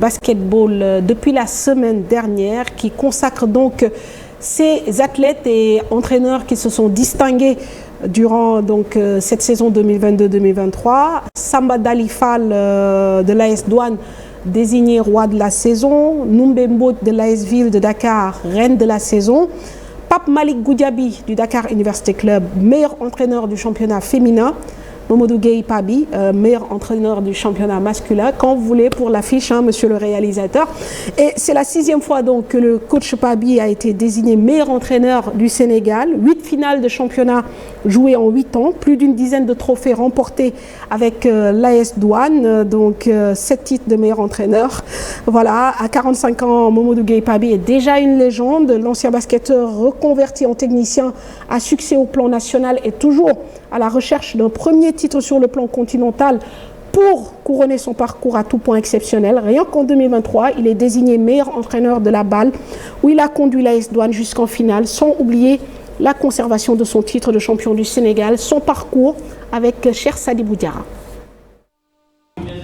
basketball depuis la semaine dernière qui consacre donc ces athlètes et entraîneurs qui se sont distingués durant cette saison 2022-2023. Samba Dalifal de l'AS Douane, désigné roi de la saison. Numbembo de l'AS Ville de Dakar, reine de la saison. Pape Malik Goudiaby du Dakar Université Club, meilleur entraîneur du championnat féminin. Mamadou Gueye Pabi, meilleur entraîneur du championnat masculin. Quand vous voulez pour l'affiche, monsieur le réalisateur. Et c'est la 6e fois donc que le coach Pabi a été désigné meilleur entraîneur du Sénégal. 8 finales de championnat jouées en 8 ans. Plus d'une dizaine de trophées remportés avec l'AS Douane. 7 titres de meilleur entraîneur. Voilà, à 45 ans, Mamadou Gueye Pabi est déjà une légende. L'ancien basketteur reconverti en technicien à succès au plan national est toujours à la recherche d'un premier titre sur le plan continental pour couronner son parcours à tout point exceptionnel. Rien qu'en 2023, il est désigné meilleur entraîneur de la balle où il a conduit l'AS Douane jusqu'en finale sans oublier la conservation de son titre de champion du Sénégal, son parcours avec Cheikh Sadibou Diarra.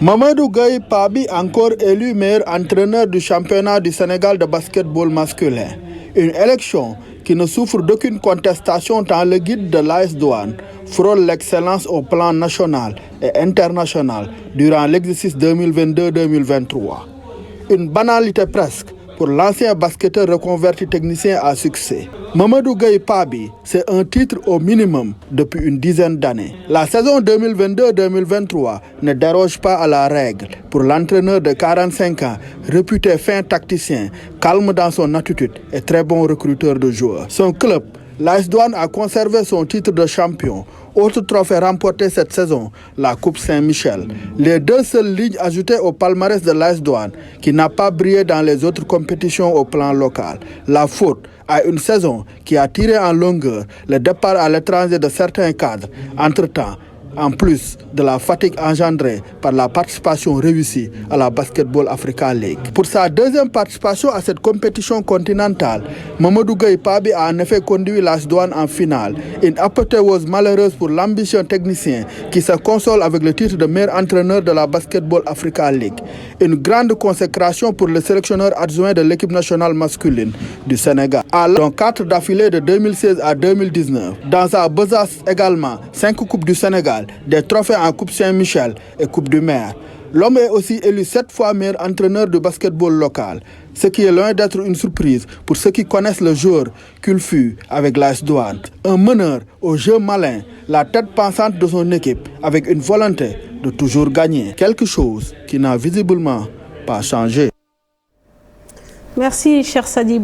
Mamadou Gueye Pabi, encore élu meilleur entraîneur du championnat du Sénégal de basketball masculin. Une élection qui ne souffre d'aucune contestation tant le guide de l'AS Douane frôle l'excellence au plan national et international durant l'exercice 2022-2023. Une banalité presque pour l'ancien basketteur reconverti technicien à succès. Mamadou Gueye Pabi, c'est un titre au minimum depuis une dizaine d'années. La saison 2022-2023 ne déroge pas à la règle pour l'entraîneur de 45 ans, réputé fin tacticien, calme dans son attitude et très bon recruteur de joueurs. Son club, l'AS Douane, a conservé son titre de champion. Autre trophée remporté cette saison, la Coupe Saint-Michel. Les deux seules lignes ajoutées au palmarès de l'AS Douane, qui n'a pas brillé dans les autres compétitions au plan local. La faute à une saison qui a tiré en longueur le départ à l'étranger de certains cadres. Entre-temps, en plus de la fatigue engendrée par la participation réussie à la Basketball Africa League. Pour sa deuxième participation à cette compétition continentale, Mamadou Gueye Pabi a en effet conduit l'AS Douane en finale. Une apothéose malheureuse pour l'ambitieux technicien qui se console avec le titre de meilleur entraîneur de la Basketball Africa League. Une grande consécration pour le sélectionneur adjoint de l'équipe nationale masculine du Sénégal. Alors, 4 d'affilée de 2016 à 2019. Dans sa besace également, 5 Coupes du Sénégal, des trophées en Coupe Saint-Michel et Coupe du Maire. L'homme est aussi élu 7 fois meilleur entraîneur de basketball local, ce qui est loin d'être une surprise pour ceux qui connaissent le joueur qu'il fut avec l'AS Douane. Un meneur au jeu malin, la tête pensante de son équipe avec une volonté de toujours gagner. Quelque chose qui n'a visiblement pas changé. Merci, cher Sadibou.